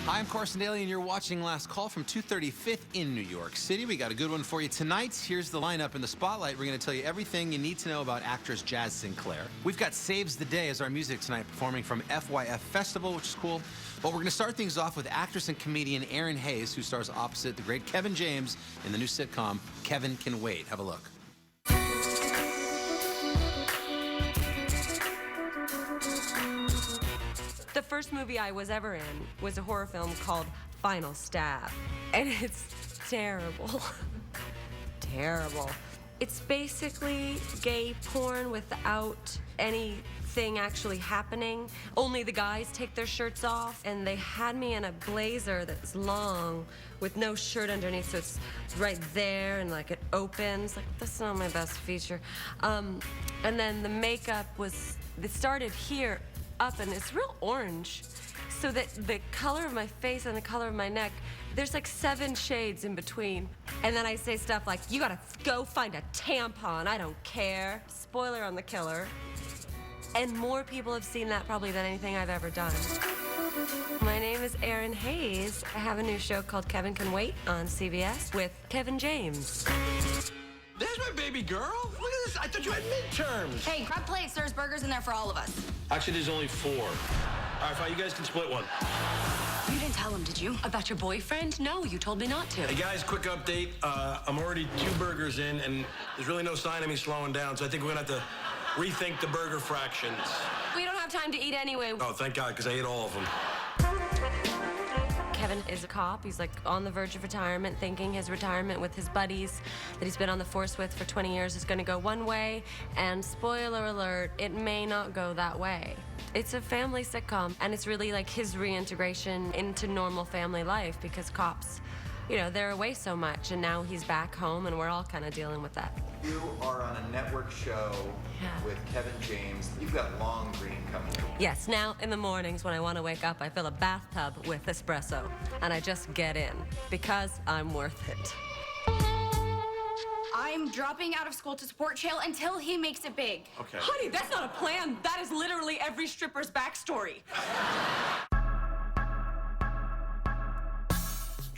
Hi, I'm Carson Daly, and you're watching Last Call from 235th in New York City. We got a good one for you tonight. Here's the lineup in the spotlight. We're going to tell you everything you need to know about actress Jazz Sinclair. We've got Saves the Day as our music tonight, performing from FYF Festival, which is cool. But we're going to start things off with actress and comedian Erinn Hayes, who stars opposite the great Kevin James in the new sitcom Kevin Can Wait. Have a look. The first movie I was ever in was a horror film called Final Stab, and it's terrible. Terrible. It's basically gay porn without anything actually happening. Only the guys take their shirts off, and they had me in a blazer that's long with no shirt underneath, so it's right there, and like it opens. Like, that's not my best feature. And then the makeup it started here up, and it's real orange, so that the color of my face and the color of my neck, there's like 7 shades in between. And then I say stuff like, you gotta go find a tampon, I don't care. Spoiler on the killer. And more people have seen that probably than anything I've ever done. My name is Erinn Hayes. I have a new show called Kevin Can Wait on CBS with Kevin James. There's my baby girl. Look at this. I thought you had midterms. Hey, grab plates. There's burgers in there for all of us. Actually, there's only 4. All right, fine. You guys can split one. You didn't tell him, did you? About your boyfriend? No, you told me not to. Hey, guys, quick update. I'm already 2 burgers in, and there's really no sign of me slowing down, so I think we're going to have to rethink the burger fractions. We don't have time to eat anyway. Oh, thank God, because I ate all of them. Kevin is a cop. He's like on the verge of retirement, thinking his retirement with his buddies that he's been on the force with for 20 years is going to go one way. And spoiler alert, it may not go that way. It's a family sitcom, and it's really like his reintegration into normal family life, because cops, you know, they're away so much, and now he's back home, and we're all kind of dealing with that. You are on a network show with Kevin James. You've got Long Green coming. Yes, now in the mornings when I want to wake up, I fill a bathtub with espresso, and I just get in, because I'm worth it. I'm dropping out of school to support Chael until he makes it big. Okay. Honey, that's not a plan. That is literally every stripper's backstory.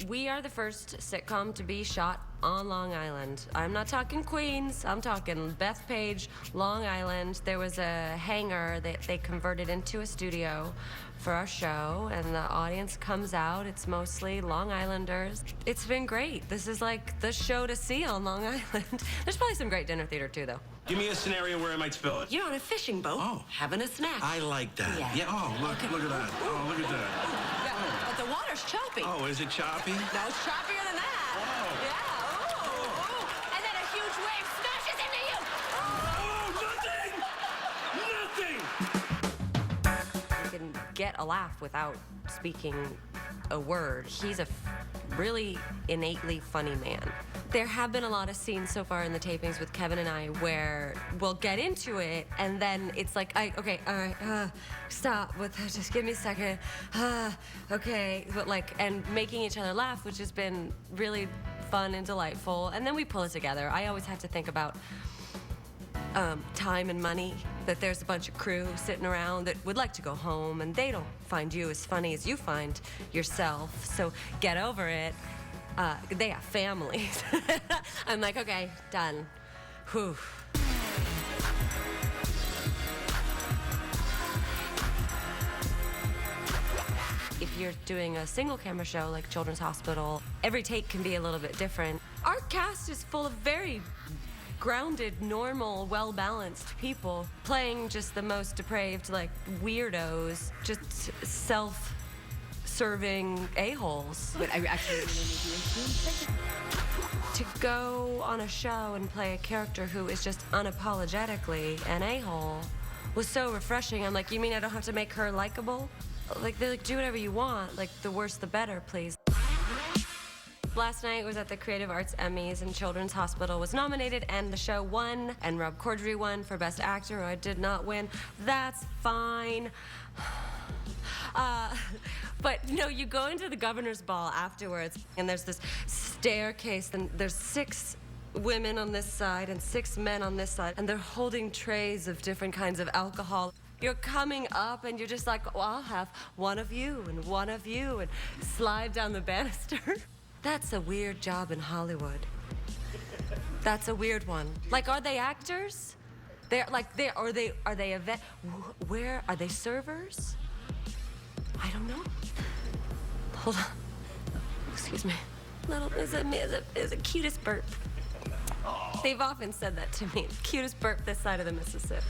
We are the first sitcom to be shot on Long Island. I'm not talking Queens, I'm talking Bethpage, Long Island. There was a hangar that they converted into a studio for our show, and the audience comes out. It's mostly Long Islanders. It's been great. This is like the show to see on Long Island. There's probably some great dinner theater too, though. Give me a scenario where I might spill it. You're on a fishing boat, having a snack. I like that. Yeah. Oh, look at that. Oh, look at that. Yeah, but the water's choppy. Oh, is it choppy? No, it's choppier than that. Oh. Yeah, ooh. And then a huge wave smashes into you. Oh, nothing! He can get a laugh without speaking a word. He's a really innately funny man. There have been a lot of scenes so far in the tapings with Kevin and I where we'll get into it, and then it's like, okay, all right, stop, just give me a second, okay, but like, and making each other laugh, which has been really fun and delightful, and then we pull it together. I always have to think about time and money, that there's a bunch of crew sitting around that would like to go home, and they don't find you as funny as you find yourself, so get over it. They have families. I'm like, okay, done. Whew. If you're doing a single camera show like Children's Hospital, every take can be a little bit different. Our cast is full of very grounded, normal, well-balanced people playing just the most depraved, like, weirdos, just self-serving a-holes. But I actually really need you To go on a show and play a character who is just unapologetically an a-hole was so refreshing. I'm like, you mean I don't have to make her likable? Like, they're like, do whatever you want. Like, the worse the better, please. Last night was at the Creative Arts Emmys, and Children's Hospital was nominated, and the show won, and Rob Corddry won for Best Actor. I did not win. That's fine. But, you know, you go into the governor's ball afterwards, and there's this staircase, and there's 6 women on this side and 6 men on this side, and they're holding trays of different kinds of alcohol. You're coming up and you're just like, well, I'll have one of you and slide down the banister. That's a weird job in Hollywood. That's a weird one. Like, are they actors? Are they where are they servers? I don't know. Hold on. Excuse me. Is the cutest burp. They've often said that to me. Cutest burp this side of the Mississippi.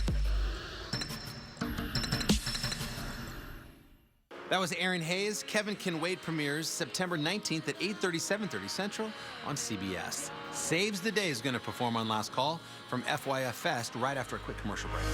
That was Erinn Hayes. Kevin Can Wait premieres September 19th at 8:30, 7:30 Central on CBS. Saves the Day is going to perform on Last Call from FYF Fest right after a quick commercial break.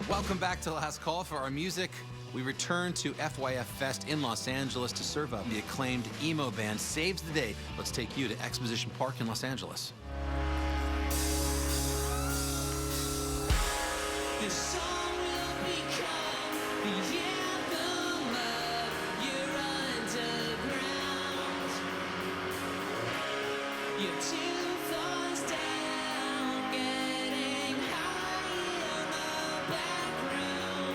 Welcome back to Last Call. For our music, we return to FYF Fest in Los Angeles to serve up the acclaimed emo band Saves the Day. Let's take you to Exposition Park in Los Angeles. This song will become the anthem of your underground. Your two floors down, getting high in the back room.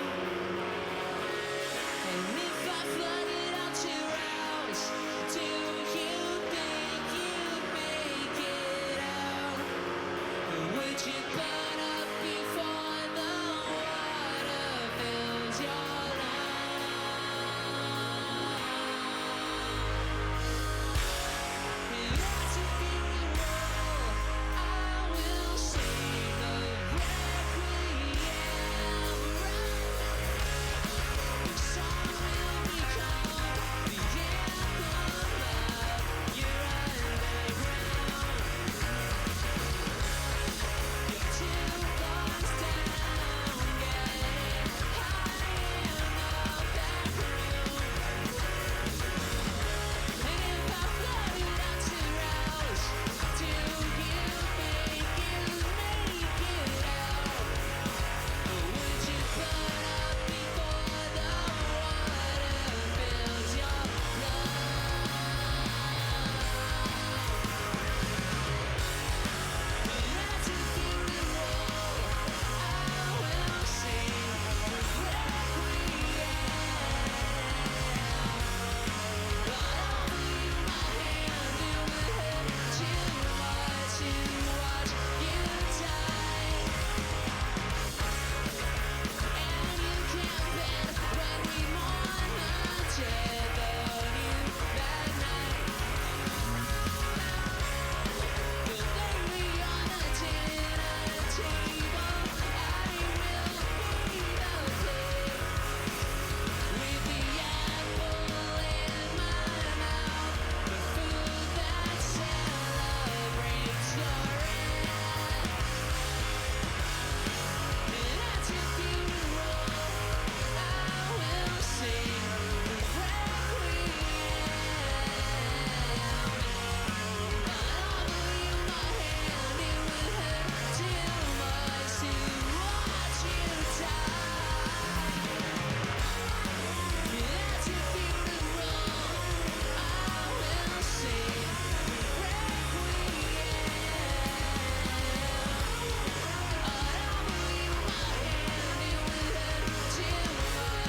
And if I flooded out your house, do you think you'd make it out? Or would you burn up before the water fills your lungs? And as a funeral, I will sing the requiem right. The song will become the anthem of your underground. Your two floors down, getting high in the back room. And if I flooded out your house, do you think you'd make it out? Or would you burn up before the water fills your lungs? And as a funeral, I will sing the requiem. But I'll leave my hand, it would hurt too much to watch you die. And you can't bend when we mourn the death of you that night. You'll lay me on a dinner table, I will be the plate. With the apple in my mouth, the food that celebrates your end. And at your funeral, I will sing the requiem. But I'll leave my hand, it would hurt too much to watch you die. And at your funeral, I will sing the requiem. But I'll leave my hand, it would hurt too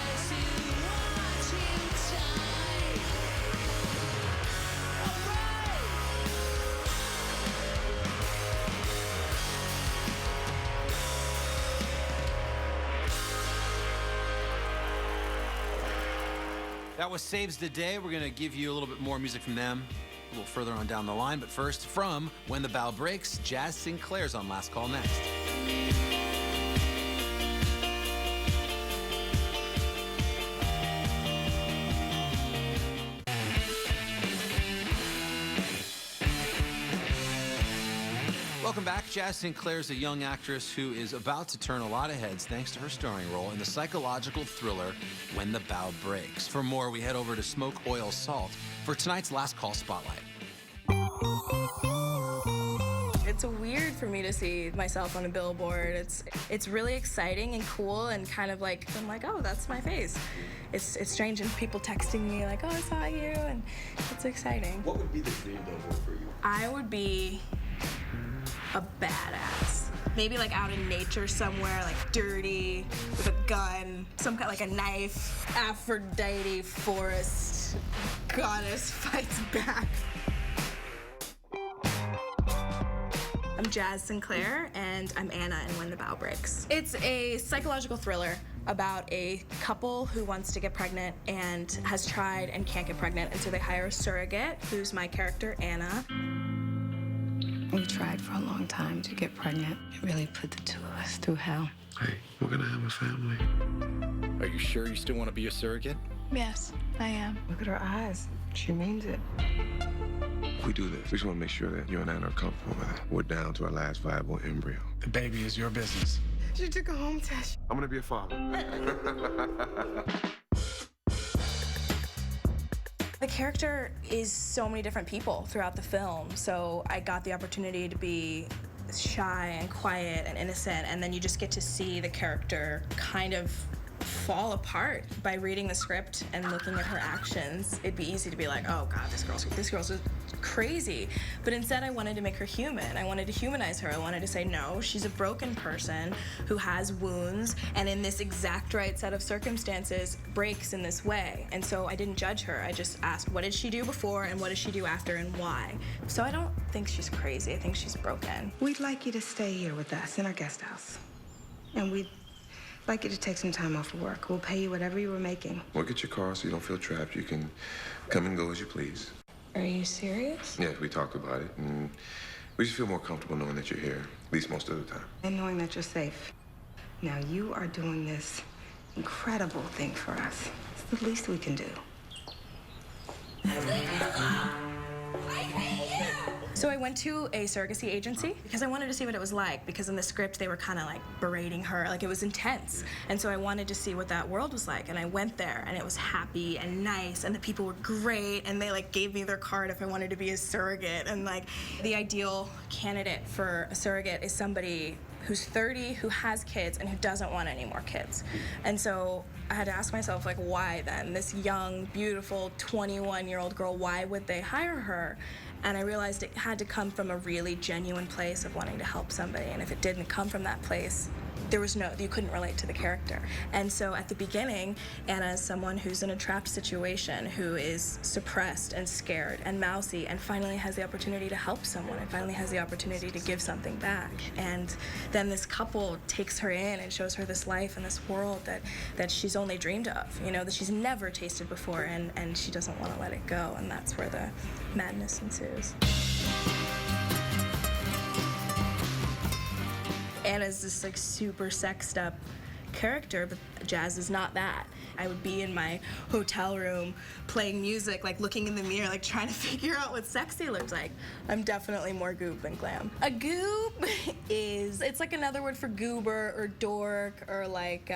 much to watch you die. Alright. That was Saves the Day. We're going to give you a little bit more music from them a little further on down the line. But first, from When the Bow Breaks, Jazz Sinclair's on Last Call next. Welcome back. Jazz Sinclair's a young actress who is about to turn a lot of heads thanks to her starring role in the psychological thriller When the Bow Breaks. For more, we head over to Smoke Oil Salt for tonight's Last Call Spotlight. It's weird for me to see myself on a billboard. It's really exciting and cool and kind of like, I'm like, oh, that's my face. It's strange, and people texting me like, oh, I saw you, and it's exciting. What would be the dream billboard for you? I would be a badass. Maybe like out in nature somewhere, like dirty, with a gun, some kind like a knife. Aphrodite, forest, goddess fights back. I'm Jazz Sinclair, and I'm Anna in When the Bow Breaks. It's a psychological thriller about a couple who wants to get pregnant and has tried and can't get pregnant, and so they hire a surrogate, who's my character, Anna. We tried for a long time to get pregnant. It really put the two of us through hell. Hey, we're gonna have a family. Are you sure you still want to be a surrogate? Yes, I am. Look at her eyes. She means it. If we do this, we just want to make sure that you and Anna are comfortable with it. We're down to our last viable embryo. The baby is your business. She took a home test. I'm gonna be a father. The character is so many different people throughout the film, so I got the opportunity to be shy and quiet and innocent, and then you just get to see the character kind of fall apart by reading the script and looking at her actions. It'd be easy to be like, oh God, this girl's crazy. But instead I wanted to make her human. I wanted to humanize her. I wanted to say, no, she's a broken person who has wounds, and in this exact right set of circumstances breaks in this way. And so I didn't judge her. I just asked, what did she do before and what does she do after and why? So I don't think she's crazy. I think she's broken. We'd like you to stay here with us in our guest house. And we'd like you to take some time off of work. We'll pay you whatever you were making. We'll get your car so you don't feel trapped. You can come and go as you please. Are you serious? Yes, we talked about it, and we just feel more comfortable knowing that you're here, at least most of the time. And knowing that you're safe. Now, you are doing this incredible thing for us. It's the least we can do. So I went to a surrogacy agency because I wanted to see what it was like, because in the script they were kind of like berating her, like it was intense. And so I wanted to see what that world was like, and I went there and it was happy and nice and the people were great, and they like gave me their card if I wanted to be a surrogate. And like the ideal candidate for a surrogate is somebody who's 30, who has kids, and who doesn't want any more kids. And so I had to ask myself, like, why then? This young, beautiful 21-year-old girl, why would they hire her? And I realized it had to come from a really genuine place of wanting to help somebody. And if it didn't come from that place, you couldn't relate to the character. And so at the beginning, Anna is someone who's in a trapped situation, who is suppressed and scared and mousy, and finally has the opportunity to help someone, and finally has the opportunity to give something back. And then this couple takes her in and shows her this life and this world that she's only dreamed of, that she's never tasted before, and she doesn't want to let it go. And that's where the madness ensues. Anna's this like super sexed up character, but Jazz is not that. I would be in my hotel room playing music, like looking in the mirror, like trying to figure out what sexy looks like. I'm definitely more goop than glam. A goop it's like another word for goober or dork or like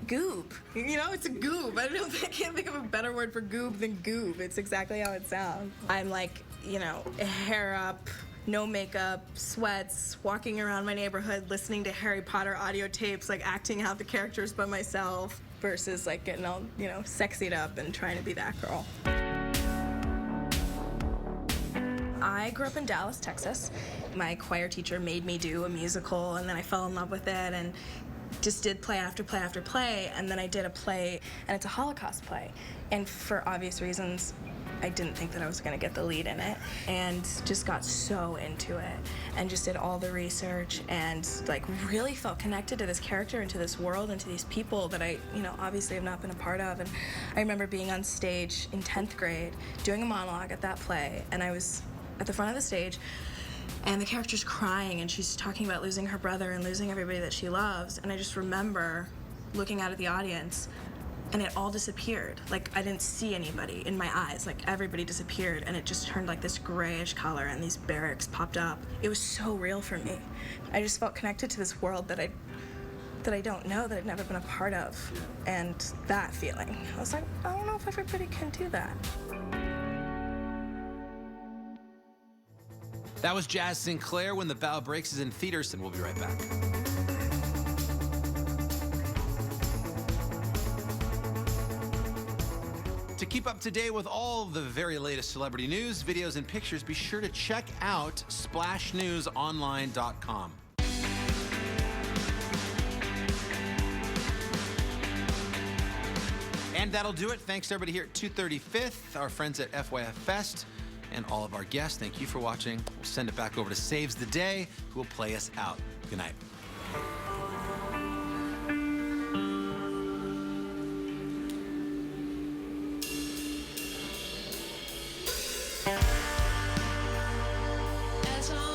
goop. It's a goop. I can't think of a better word for goop than goop. It's exactly how it sounds. I'm like, hair up, no makeup, sweats, walking around my neighborhood, listening to Harry Potter audio tapes, like acting out the characters by myself, versus like getting all, sexied up and trying to be that girl. I grew up in Dallas, Texas. My choir teacher made me do a musical, and then I fell in love with it and just did play after play after play, and then I did a play, and it's a Holocaust play. And for obvious reasons, I didn't think that I was going to get the lead in it, and just got so into it and just did all the research and like really felt connected to this character and to this world and to these people that I, obviously have not been a part of. And I remember being on stage in 10th grade doing a monologue at that play, and I was at the front of the stage, and the character's crying, and she's talking about losing her brother and losing everybody that she loves. And I just remember looking out at the audience, and it all disappeared. Like, I didn't see anybody in my eyes. Like, everybody disappeared, and it just turned like this grayish color, and these barracks popped up. It was so real for me. I just felt connected to this world that I don't know, that I'd never been a part of. And that feeling, I was like, I don't know if everybody can do that. That was Jazz Sinclair, When the Bow Breaks, is in theaters, and we'll be right back. To keep up to date with all the very latest celebrity news, videos, and pictures, be sure to check out SplashNewsOnline.com. And that'll do it. Thanks to everybody here at 235th, our friends at FYF Fest, and all of our guests. Thank you for watching. We'll send it back over to Saves the Day, who will play us out. Good night. As long